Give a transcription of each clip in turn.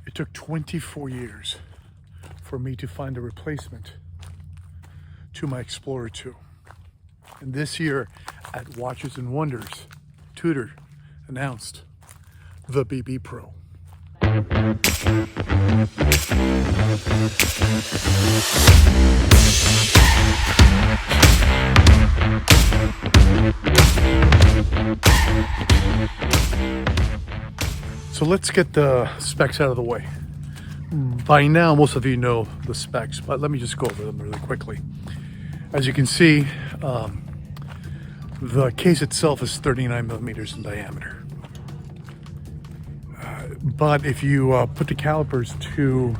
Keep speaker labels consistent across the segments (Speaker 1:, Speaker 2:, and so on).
Speaker 1: It took 24 years for me to find a replacement to my Explorer 2. And this year at Watches and Wonders, Tudor announced the BB Pro. So let's get the specs out of the way. By now, most of you know the specs, but let me just go over them really quickly. As you can see, the case itself is 39 millimeters in diameter. But if you put the calipers to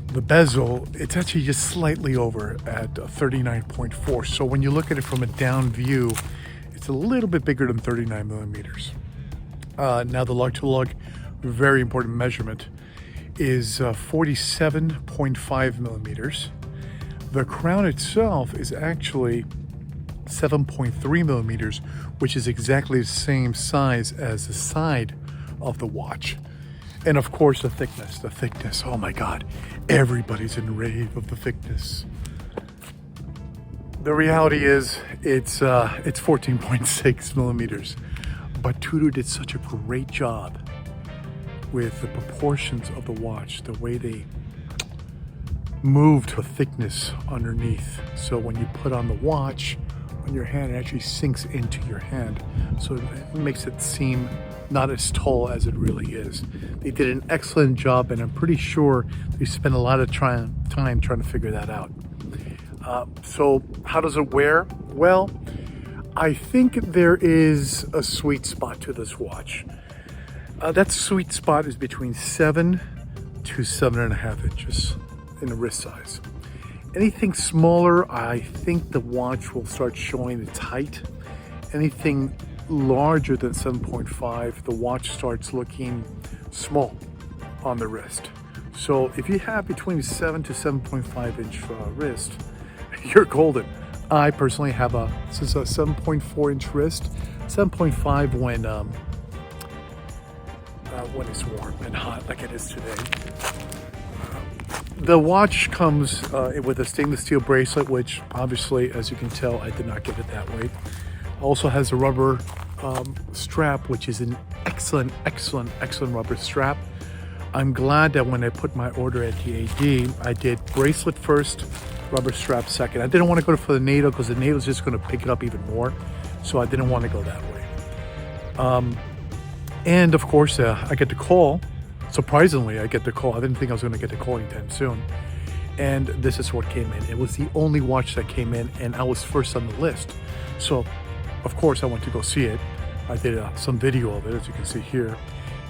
Speaker 1: the bezel, it's actually just slightly over at 39.4. So when you look at it from a down view, it's a little bit bigger than 39 millimeters. Now the lug to lug, very important measurement, is 47.5 millimeters. The crown itself is actually 7.3 millimeters, which is exactly the same size as the side of the watch. And of course the thickness, oh my God, everybody's in rave of the thickness. The reality is it's 14.6 millimeters, but Tudor did such a great job with the proportions of the watch, the way they moved the thickness underneath. So when you put on the watch on your hand, it actually sinks into your hand. So it makes it seem not as tall as it really is. They did an excellent job, and I'm pretty sure they spent a lot of time trying to figure that out. So how does it wear? Well, I think there is a sweet spot to this watch. That sweet spot is between 7 to 7.5 inches in the wrist size. Anything smaller, I think the watch will start showing its height. Anything larger than 7.5, the watch starts looking small on the wrist. So if you have between 7 to 7.5 inch wrist, you're golden. I personally have a 7.4 inch wrist, 7.5 when it's warm and hot like it is today. The watch comes with a stainless steel bracelet, which obviously, as you can tell, I did not get it that way. Also has a rubber strap, which is an excellent rubber strap. I'm glad that when I put my order at the AD, I did bracelet first, rubber strap second. I didn't want to go for the NATO because the NATO is just going to pick it up even more. So I didn't want to go that way. And of course, I get the call. Surprisingly, I get the call. I didn't think I was going to get the call anytime soon. And this is what came in. It was the only watch that came in, and I was first on the list. So, of course, I went to go see it. I did some video of it, as you can see here.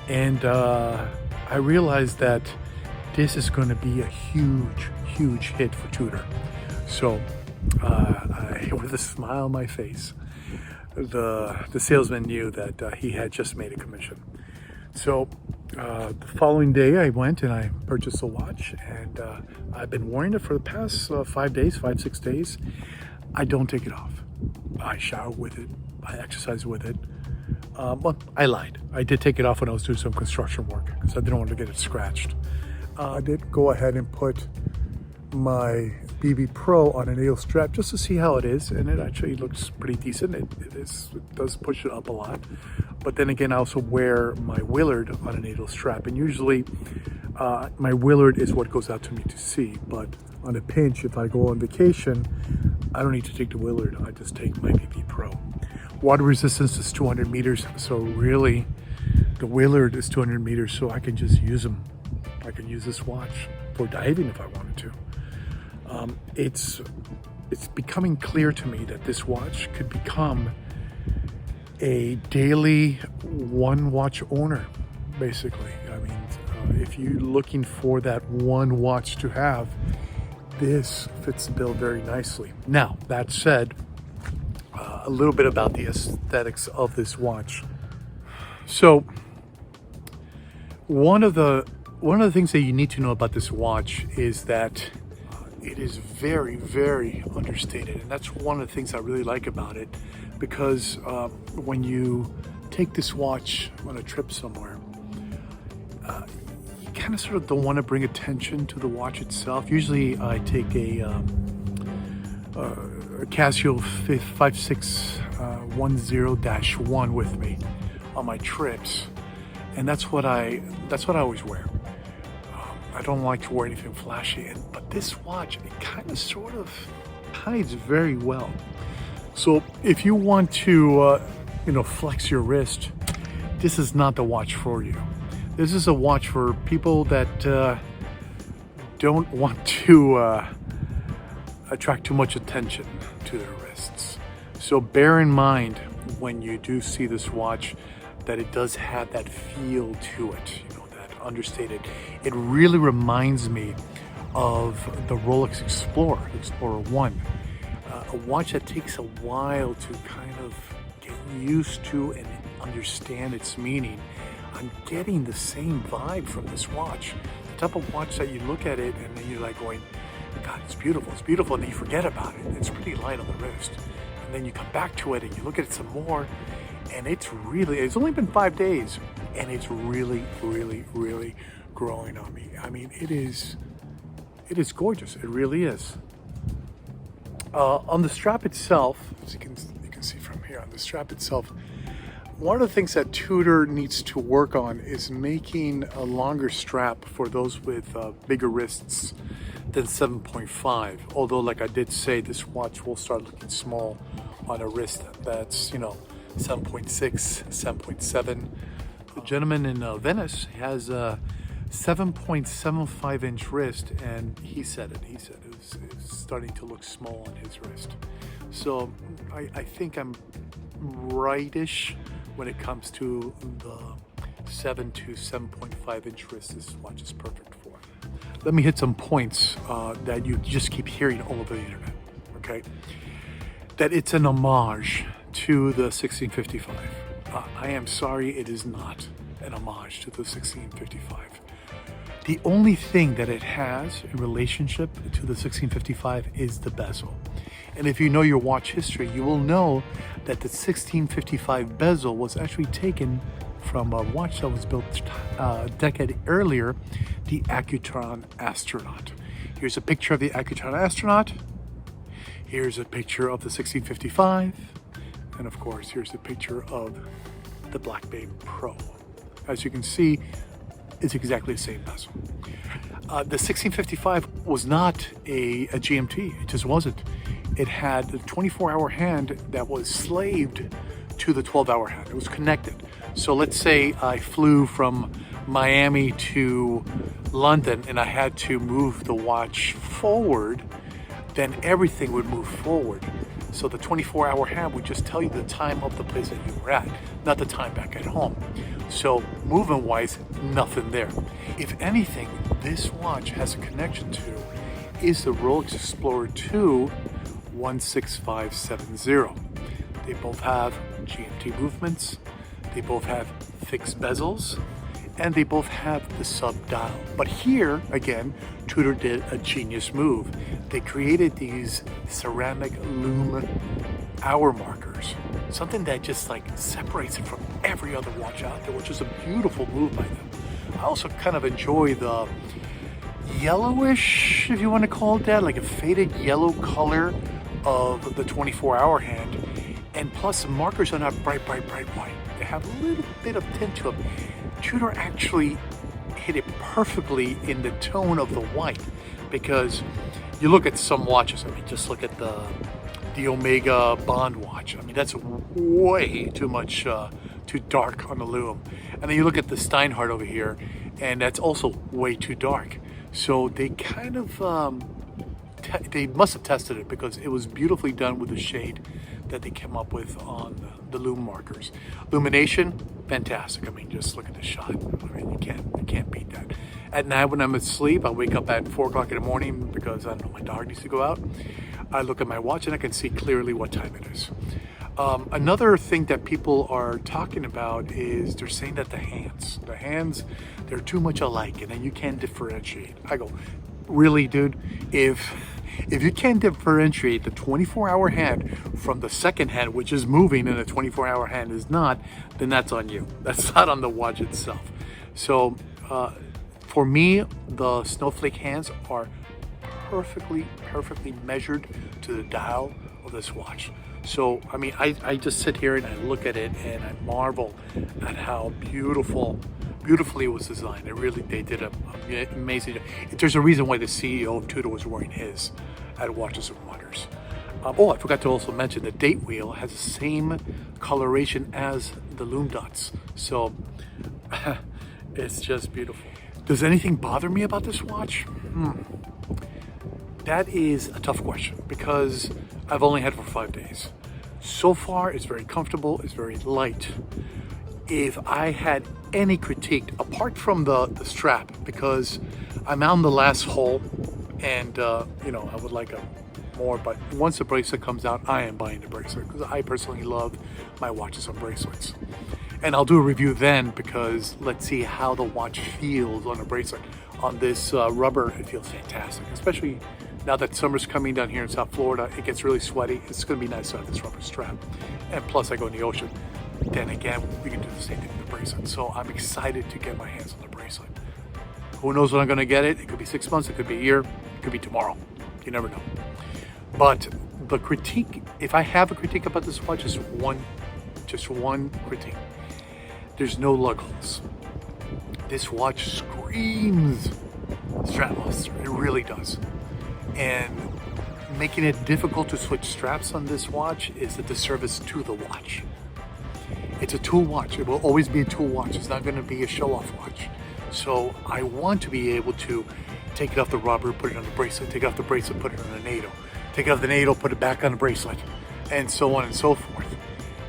Speaker 1: And I realized that this is going to be a huge hit for Tudor. So, with a smile on my face, the salesman knew that he had just made a commission. So the following day I went and I purchased a watch, and I've been wearing it for the past 5-6 days. I don't take it off. I shower with it, I exercise with it. Well, I lied. I did take it off when I was doing some construction work because I didn't want to get it scratched. I did go ahead and put my BB Pro on a nail strap just to see how it is, and it actually looks pretty decent. It does push it up a lot. But then again, I also wear my Willard on a nail strap, and usually my Willard is what goes out to me to see. But on a pinch, if I go on vacation, I don't need to take the Willard. I just take my BB Pro. Water resistance is 200 meters, so really the Willard is 200 meters, so I can just use them. I can use this watch for diving if I wanted to. It's becoming clear to me that this watch could become a daily one watch owner, basically. I mean, if you're looking for that one watch to have, this fits the bill very nicely. Now, that said, a little bit about the aesthetics of this watch. So, one of the things that you need to know about this watch is that it is very understated, and that's one of the things I really like about it, because when you take this watch on a trip somewhere, kind of sort of don't want to bring attention to the watch itself. Usually I take a Casio 5610-1 with me on my trips, and that's what I always wear. I don't like to wear anything flashy, but this watch, it kind of sort of hides very well. So if you want to flex your wrist, this is not the watch for you. This is a watch for people that don't want to attract too much attention to their wrists. So bear in mind when you do see this watch that it does have that feel to it, that understated. It really reminds me of the Rolex Explorer 1, a watch that takes a while to kind of get used to and understand its meaning. I'm getting the same vibe from this watch. The type of watch that you look at it and then you're like going, God, it's beautiful, and then you forget about it. It's pretty light on the wrist. And then you come back to it and you look at it some more, and it's only been 5 days, and it's really, really, really growing on me. I mean, it is gorgeous. It really is. On the strap itself, as you can see from here, on the strap itself, one of the things that Tudor needs to work on is making a longer strap for those with bigger wrists than 7.5. Although, like I did say, this watch will start looking small on a wrist that's 7.6, 7.7. The gentleman in Venice has a 7.75 inch wrist, and he said it was starting to look small on his wrist. So I think I'm rightish when it comes to the 7 to 7.5 inch wrist. This watch is perfect for. Let me hit some points that you just keep hearing all over the internet, okay? That it's an homage to the 1655. I am sorry, it is not an homage to the 1655. The only thing that it has in relationship to the 1655 is the bezel. And if you know your watch history, you will know that the 1655 bezel was actually taken from a watch that was built a decade earlier, the Accutron Astronaut. Here's a picture of the Accutron Astronaut. Here's a picture of the 1655. And of course, here's a picture of the Black Bay Pro. As you can see, it's exactly the same bezel. The 1655 was not a GMT. It just wasn't. It had the 24-hour hand that was slaved to the 12-hour hand. It was connected. So let's say I flew from Miami to London and I had to move the watch forward, then everything would move forward. So the 24-hour hand would just tell you the time of the place that you were at, not the time back at home. So movement-wise, nothing there. If anything, this watch has a connection to is the Rolex Explorer 2 16570. They both have GMT movements, they both have fixed bezels, and they both have the sub dial. But here, again, Tudor did a genius move. They created these ceramic lume hour markers, something that just like separates it from every other watch out there, which is a beautiful move by them. I also kind of enjoy the yellowish, if you want to call it that, like a faded yellow color of the 24-hour hand. And plus the markers are not bright white. They have a little bit of tint to them. Tudor actually hit it perfectly in the tone of the white, because you look at some watches, I mean, just look at the Omega Bond watch. I mean, that's way too much, too dark on the lume. And then you look at the Steinhardt over here, and that's also way too dark. So they kind of, they must have tested it, because it was beautifully done with the shade that they came up with on the lume markers. Illumination, fantastic. I mean, just look at the shot. I mean, you can't beat that. At night when I'm asleep, I wake up at 4 o'clock in the morning because I don't know, my dog needs to go out. I look at my watch and I can see clearly what time it is. Another thing that people are talking about is they're saying that the hands, they're too much alike and then you can't differentiate. I go, really, dude? If you can't differentiate the 24-hour hand from the second hand, which is moving and the 24-hour hand is not, then that's on you. That's not on the watch itself. So For me, the snowflake hands are perfectly measured to the dial of this watch. So, I mean, I just sit here and I look at it and I marvel at how beautifully it was designed. They did an amazing job. There's a reason why the CEO of Tudor was wearing his at Watches and Wonders. Oh, I forgot to also mention the date wheel has the same coloration as the lume dots. So, it's just beautiful. Does anything bother me about this watch? That is a tough question because I've only had it for 5 days. So far, it's very comfortable, it's very light. If I had any critique, apart from the strap, because I'm on the last hole and, you know, I would like a more, but once the bracelet comes out, I am buying the bracelet because I personally love my watches on bracelets. And I'll do a review then because let's see how the watch feels on a bracelet. On this rubber, it feels fantastic, especially now that summer's coming down here in South Florida. It gets really sweaty. It's going to be nice to have this rubber strap. And plus, I go in the ocean. Then again, we can do the same thing with the bracelet. So I'm excited to get my hands on the bracelet. Who knows when I'm going to get it? It could be 6 months. It could be a year. It could be tomorrow. You never know. But the critique, if I have a critique about this watch, is just one critique. There's no lug holes. This watch screams strapless. It really does. And making it difficult to switch straps on this watch is a disservice to the watch. It's a tool watch. It will always be a tool watch. It's not going to be a show-off watch. So I want to be able to take it off the rubber, put it on the bracelet, take it off the bracelet, put it on the NATO, take it off the NATO, put it back on the bracelet, and so on and so forth.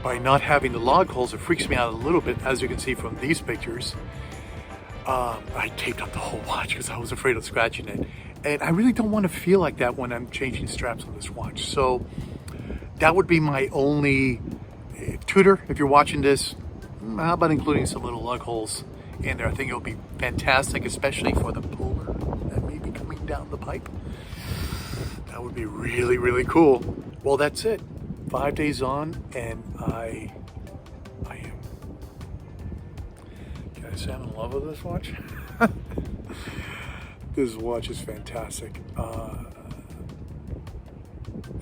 Speaker 1: By not having the lug holes, it freaks me out a little bit, as you can see from these pictures. I taped up the whole watch because I was afraid of scratching it. And I really don't want to feel like that when I'm changing straps on this watch. So that would be my only, Tudor, if you're watching this, how about including some little lug holes in there? I think it would be fantastic, especially for the puller that may be coming down the pipe. That would be really cool. Well, that's it. 5 days on, and I am. Can I say I'm in love with this watch? This watch is fantastic.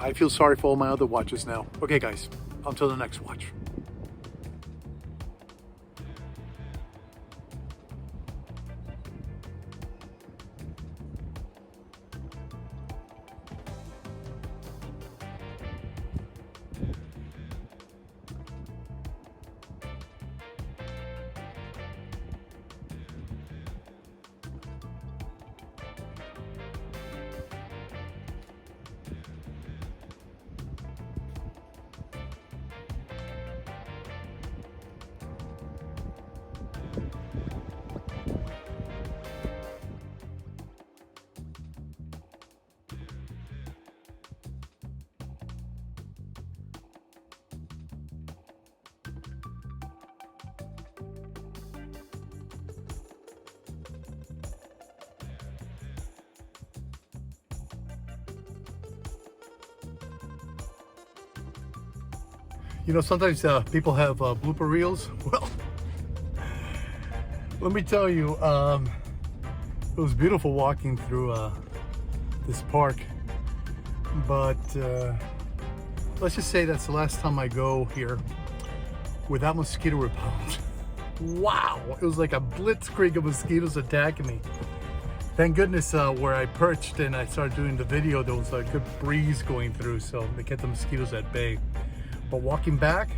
Speaker 1: I feel sorry for all my other watches now. Okay, guys, until the next watch. You know, sometimes people have blooper reels. Well, let me tell you, it was beautiful walking through this park, but let's just say that's the last time I go here without mosquito repellent. Wow, it was like a blitzkrieg of mosquitoes attacking me. Thank goodness where I perched and I started doing the video, there was a good breeze going through, so they kept the mosquitoes at bay. But walking back,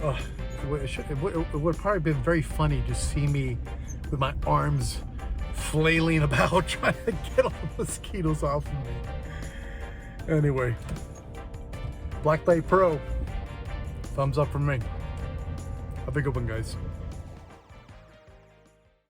Speaker 1: it would probably been very funny to see me with my arms flailing about trying to get all the mosquitoes off of me. Anyway, Black Bay Pro, thumbs up from me. Have a good one, guys.